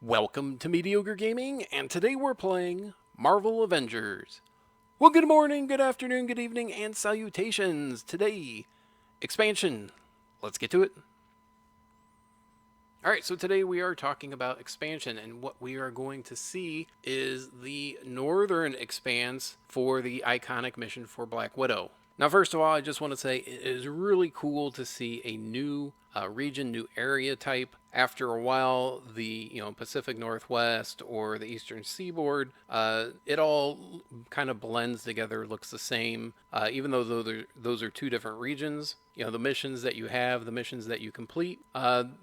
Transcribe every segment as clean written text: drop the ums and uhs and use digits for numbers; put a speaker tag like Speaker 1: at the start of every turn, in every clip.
Speaker 1: Welcome to Mediocre Gaming, and today we're playing Marvel Avengers. Well, good morning, good afternoon, good evening, and salutations. Today, expansion. Let's get to it. Alright, so today we are talking about expansion, and what we are going to see is the northern expanse for the iconic mission for Black Widow. Now, first of all, I just want to say it is really cool to see a new region, new area type. After a while, the Pacific Northwest or the Eastern Seaboard, it all kind of blends together, looks the same, even though those are two different regions. The missions that you have, the missions that you complete,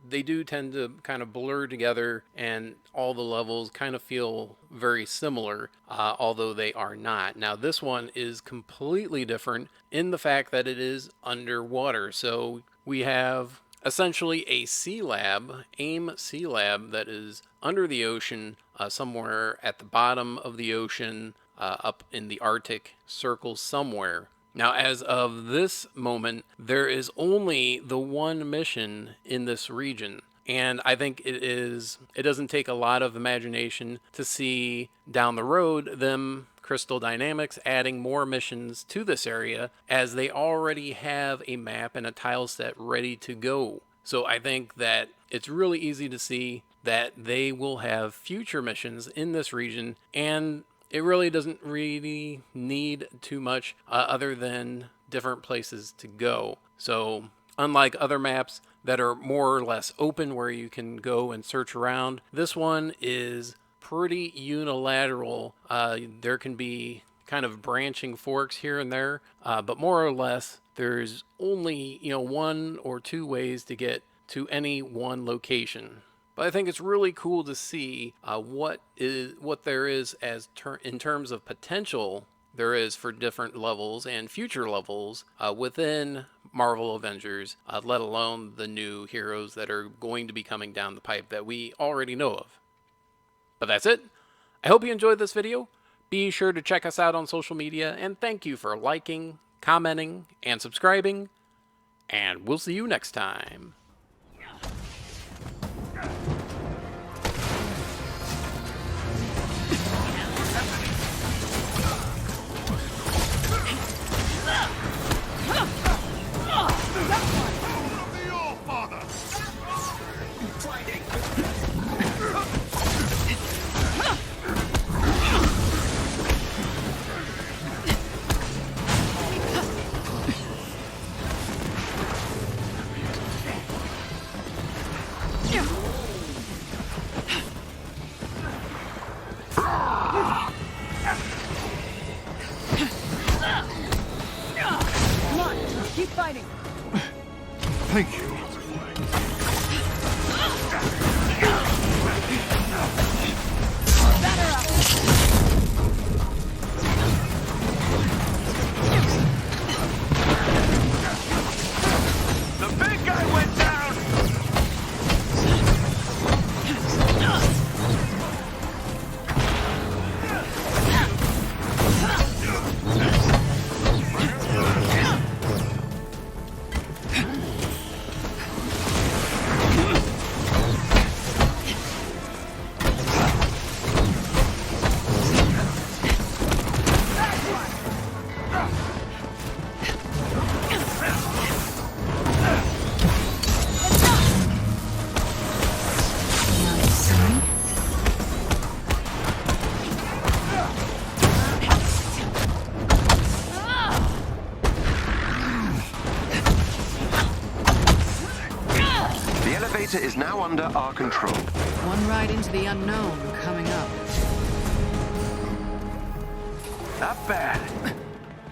Speaker 1: they do tend to kind of blur together, and all the levels kind of feel very similar, although they are not. Now, this one is completely different in the fact that it is underwater. So we have essentially a sea lab, AIM sea lab, that is under the ocean, somewhere at the bottom of the ocean, up in the Arctic Circle somewhere. Now, as of this moment, there is only the one mission in this region. And I think it doesn't take a lot of imagination to see down the road them, Crystal Dynamics, adding more missions to this area, as they already have a map and a tile set ready to go. So I think that it's really easy to see that they will have future missions in this region, and it really doesn't really need too much other than different places to go. So unlike other maps that are more or less open where you can go and search around, this one is pretty unilateral. There can be kind of branching forks here and there, but more or less there's only one or two ways to get to any one location. But I think it's really cool to see what there is in terms of potential there is for different levels and future levels within Marvel Avengers, let alone the new heroes that are going to be coming down the pipe that we already know of. But that's it. I hope you enjoyed this video. Be sure to check us out on social media, and thank you for liking, commenting, and subscribing, and we'll see you next time.
Speaker 2: Keep fighting.
Speaker 3: Thank you.
Speaker 2: Batter up.
Speaker 3: The big guy went down.
Speaker 4: The elevator is now under our control.
Speaker 5: One ride into the unknown coming up.
Speaker 3: Not bad.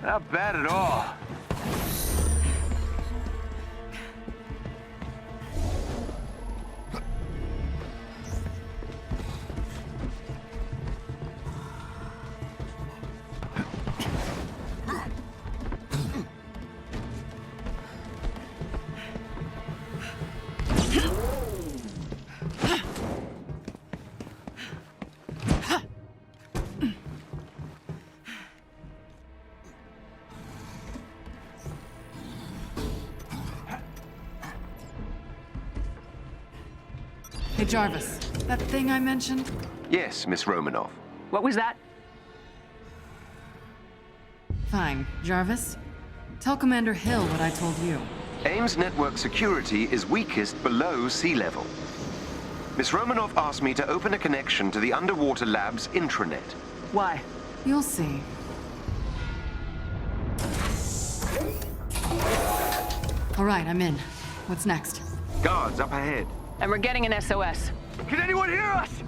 Speaker 3: Not bad at all.
Speaker 5: Hey, Jarvis. That thing I mentioned?
Speaker 4: Yes, Miss Romanoff.
Speaker 2: What was that?
Speaker 5: Fine. Jarvis, tell Commander Hill what I told you.
Speaker 4: AIM's network security is weakest below sea level. Miss Romanoff asked me to open a connection to the underwater lab's intranet.
Speaker 2: Why?
Speaker 5: You'll see. All right, I'm in. What's next?
Speaker 4: Guards up ahead.
Speaker 2: And we're getting an SOS.
Speaker 3: Can anyone hear us?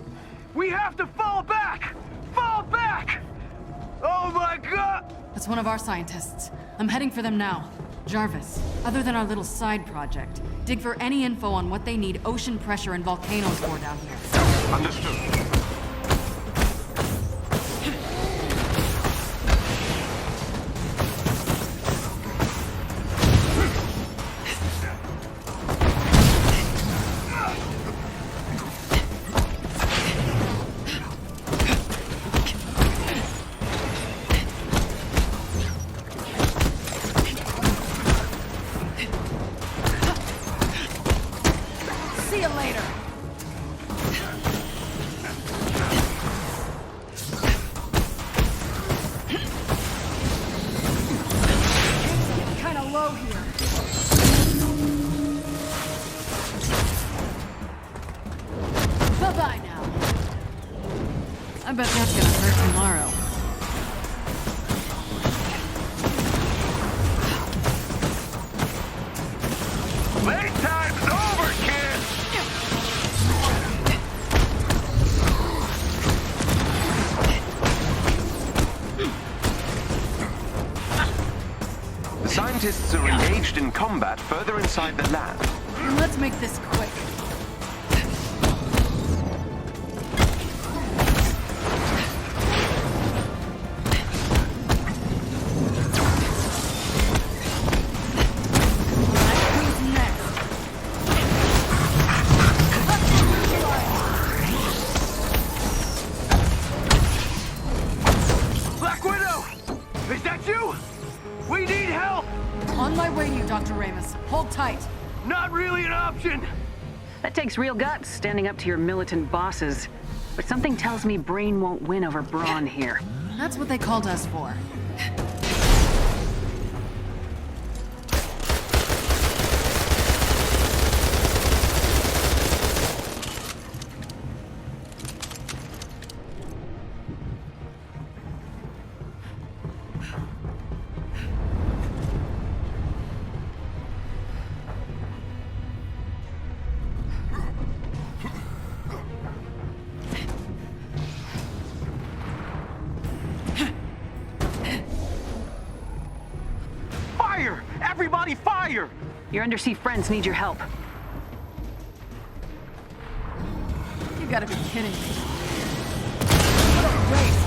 Speaker 3: We have to fall back! Fall back! Oh my god!
Speaker 5: That's one of our scientists. I'm heading for them now. Jarvis, other than our little side project, dig for any info on what they need ocean pressure and volcanoes for down here.
Speaker 4: Understood.
Speaker 5: See you later! Kinda low here. Bye-bye now. I bet that's gonna hurt tomorrow.
Speaker 3: Playtime's over, kids!
Speaker 4: The scientists are engaged in combat further inside the lab.
Speaker 5: Let's make this quick. Who's next?
Speaker 3: Black Widow! Is that you? We need help!
Speaker 5: On my way to you, Dr. Ramus. Hold tight.
Speaker 3: Not really an option!
Speaker 2: That takes real guts, standing up to your militant bosses. But something tells me Brain won't win over Brawn here.
Speaker 5: That's what they called us for.
Speaker 3: Fire! Everybody fire!
Speaker 2: Your undersea friends need your help.
Speaker 5: You gotta be kidding me. What a waste.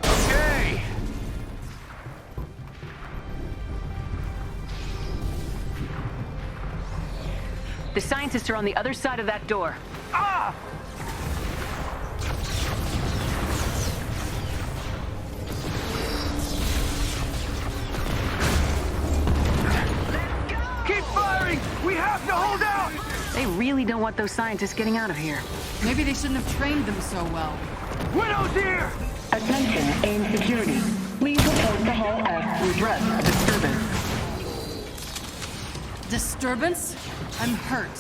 Speaker 3: Okay!
Speaker 2: The scientists are on the other side of that door.
Speaker 3: Ah! Keep firing! We have to hold out!
Speaker 2: They really don't want those scientists getting out of here.
Speaker 5: Maybe they shouldn't have trained them so well.
Speaker 3: Widow's here!
Speaker 6: Attention, AIM security. Please report to Hall F to address a disturbance.
Speaker 5: Disturbance? I'm hurt.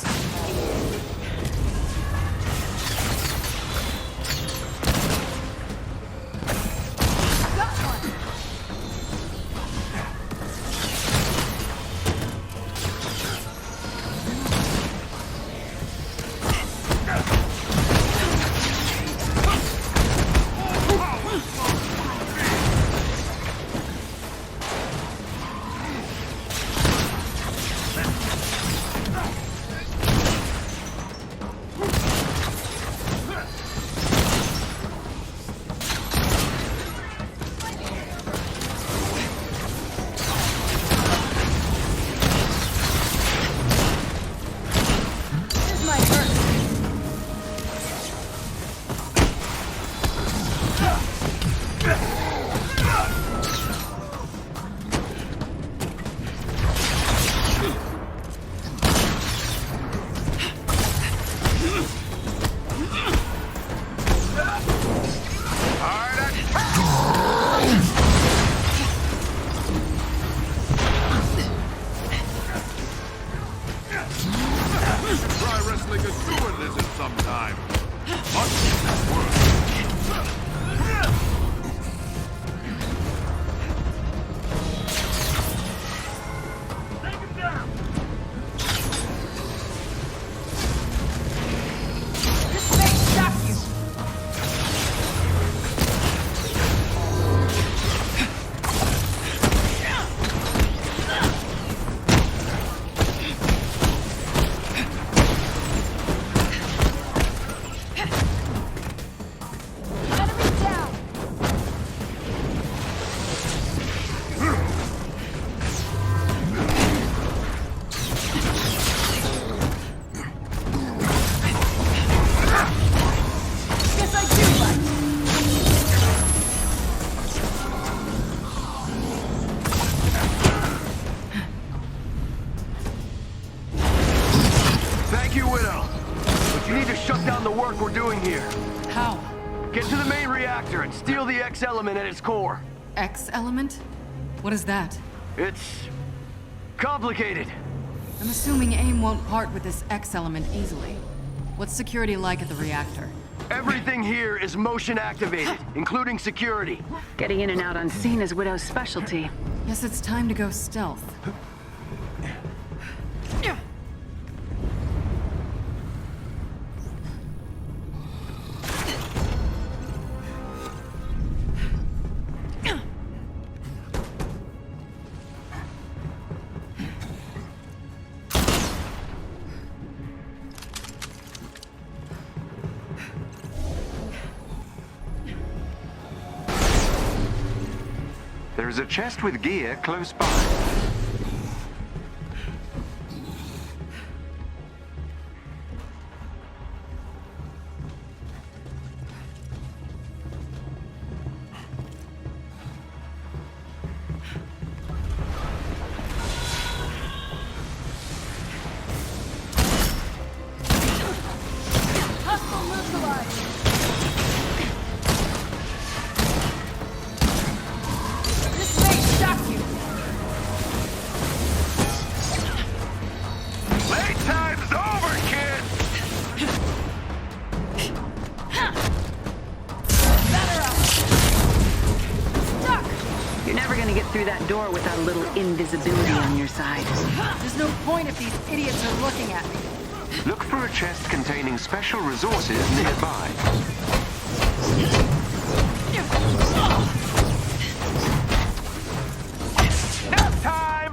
Speaker 5: Got one!
Speaker 7: something as stewardess in some time. Must get this work.
Speaker 3: Take him down!
Speaker 5: This may shock you.
Speaker 8: Enemy down! Guess I do like.
Speaker 3: Thank you, Widow. But you need to shut down the work we're doing here.
Speaker 5: How?
Speaker 3: Get to the main reactor and steal the X element at its core.
Speaker 5: X element? What is that?
Speaker 3: It's complicated.
Speaker 5: I'm assuming AIM won't part with this X element easily. What's security like at the reactor?
Speaker 3: Everything here is motion activated, including security.
Speaker 2: Getting in and out unseen is Widow's specialty.
Speaker 5: Guess it's time to go stealth.
Speaker 4: There is a chest with gear close by.
Speaker 8: Hostile neutralized!
Speaker 5: This may shock you.
Speaker 3: Playtime's over, kids!
Speaker 2: You're never gonna get through that door without a little invisibility on your side.
Speaker 5: There's no point if these idiots are looking at me.
Speaker 4: Look for a chest containing special resources nearby.
Speaker 3: Nap time!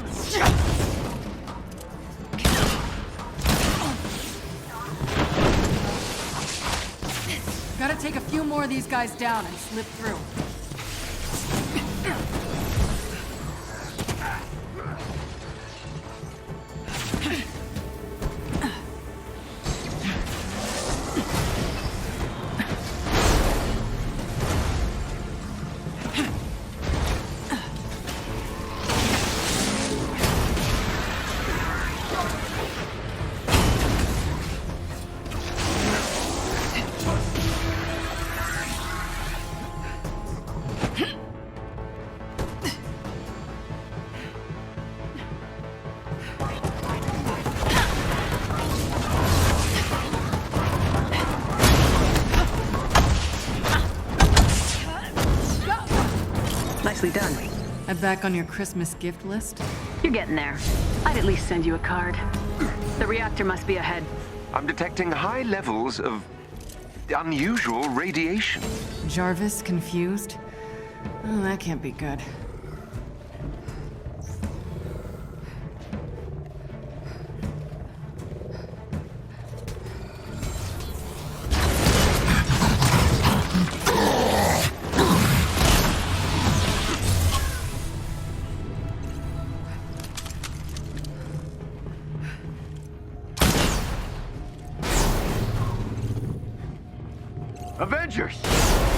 Speaker 5: Gotta take a few more of these guys down and slip through.
Speaker 2: Nicely done.
Speaker 5: I'm back on your Christmas gift list?
Speaker 2: You're getting there. I'd at least send you a card. The reactor must be ahead.
Speaker 4: I'm detecting high levels of unusual radiation.
Speaker 5: Jarvis confused? Oh, that can't be good.
Speaker 3: Avengers!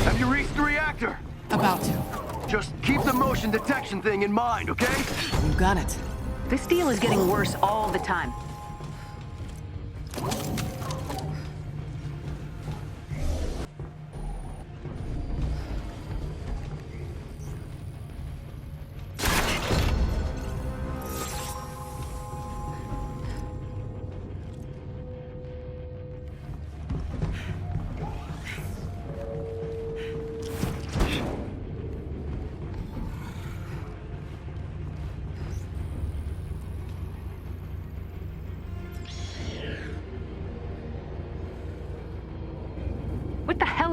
Speaker 3: Have you reached the reactor?
Speaker 5: About to.
Speaker 3: Just keep the motion detection thing in mind, okay?
Speaker 5: You got it.
Speaker 2: This deal is getting worse all the time.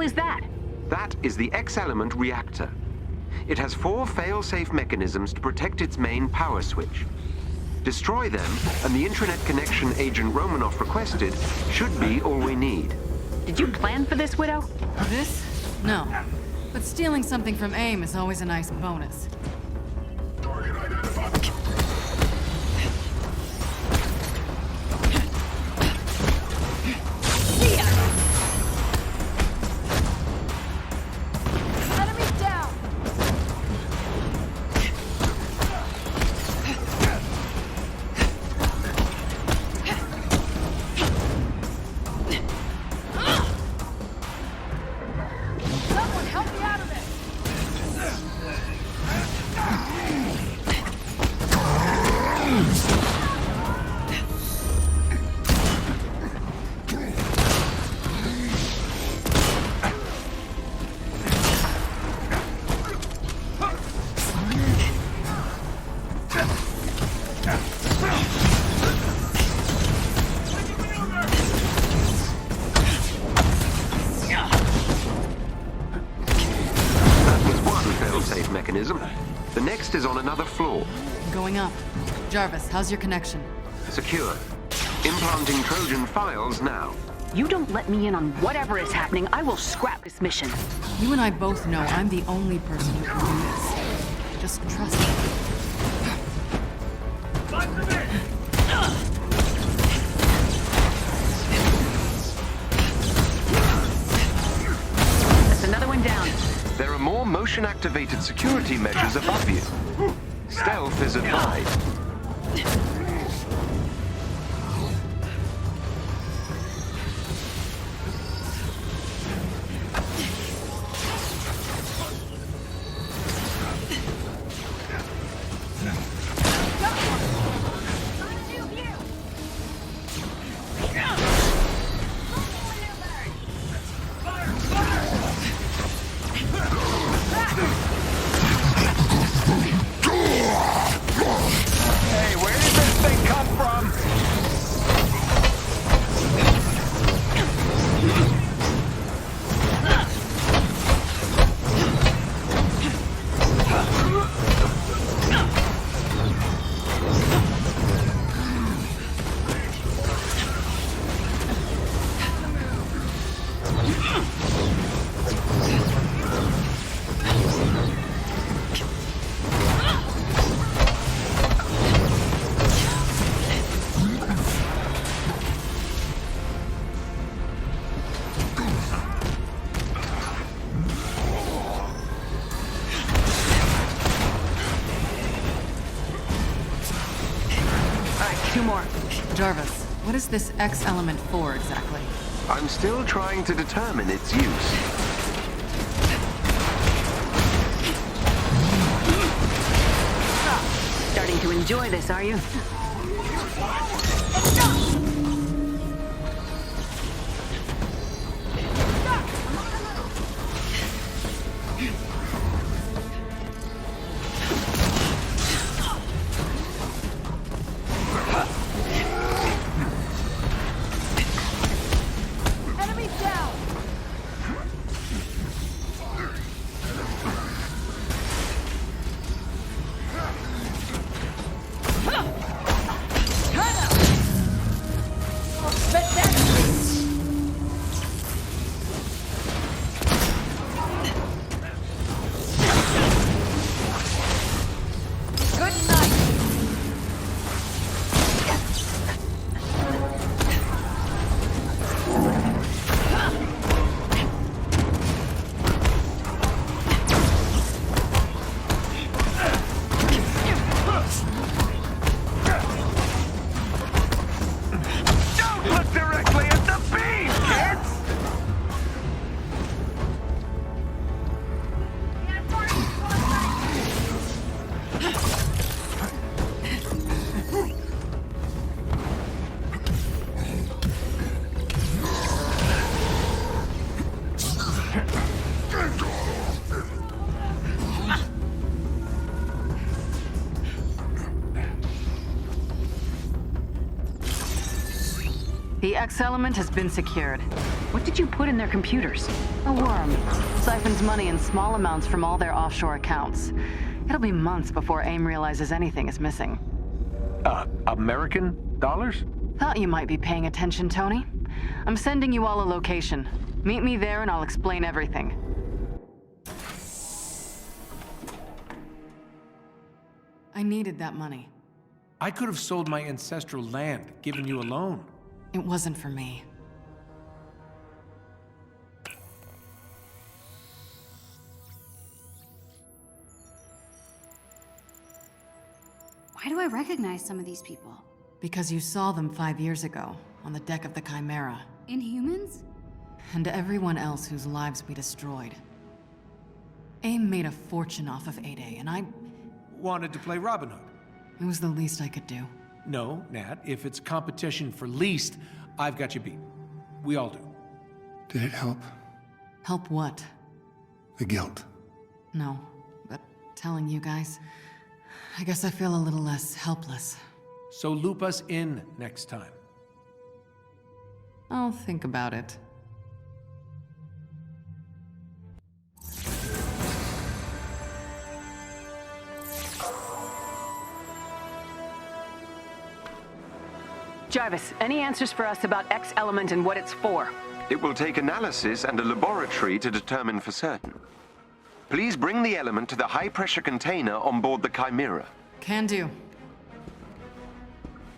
Speaker 2: hell is that?
Speaker 4: That is the X-element reactor. It has 4 fail-safe mechanisms to protect its main power switch. Destroy them, and the intranet connection Agent Romanoff requested should be all we need.
Speaker 2: Did you plan for this, Widow?
Speaker 5: This? No. But stealing something from AIM is always a nice bonus.
Speaker 7: Target identified.
Speaker 8: Enemy down! Someone help me out of this!
Speaker 4: That was one fail-safe mechanism. The next is on another floor.
Speaker 5: Going up. Jarvis, how's your connection?
Speaker 4: Secure. Implanting Trojan files now.
Speaker 2: You don't let me in on whatever is happening, I will scrap this mission.
Speaker 5: You and I both know I'm the only person who can do this. Just trust me.
Speaker 2: That's another one down.
Speaker 4: There are more motion-activated security measures above you. Stealth is advised.
Speaker 3: Hey, where did this thing come from?
Speaker 2: Two more.
Speaker 5: Jarvis, what is this X-element for exactly?
Speaker 4: I'm still trying to determine its use.
Speaker 2: Starting to enjoy this, are you?
Speaker 8: Enemy down! Good night!
Speaker 3: Don't look directly at the beam, kids!
Speaker 2: The X-element has been secured. What did you put in their computers?
Speaker 5: A worm. Siphons money in small amounts from all their offshore accounts. It'll be months before AIM realizes anything is missing.
Speaker 9: American dollars?
Speaker 5: Thought you might be paying attention, Tony. I'm sending you all a location. Meet me there and I'll explain everything. I needed that money.
Speaker 9: I could have sold my ancestral land, given you a loan.
Speaker 5: It wasn't for me.
Speaker 10: Why do I recognize some of these people?
Speaker 5: Because you saw them 5 years ago, on the deck of the Chimera.
Speaker 10: Inhumans?
Speaker 5: And everyone else whose lives we destroyed. AIM made a fortune off of 8A, and I...
Speaker 9: Wanted to play Robin Hood.
Speaker 5: It was the least I could do.
Speaker 9: No, Nat, if it's competition for least, I've got you beat. We all do.
Speaker 11: Did it help?
Speaker 5: Help what?
Speaker 11: The guilt.
Speaker 5: No, but telling you guys, I guess I feel a little less helpless.
Speaker 9: So loop us in next time.
Speaker 5: I'll think about it.
Speaker 2: Jarvis, any answers for us about X element and what it's for?
Speaker 4: It will take analysis and a laboratory to determine for certain. Please bring the element to the high-pressure container on board the Chimera.
Speaker 5: Can do.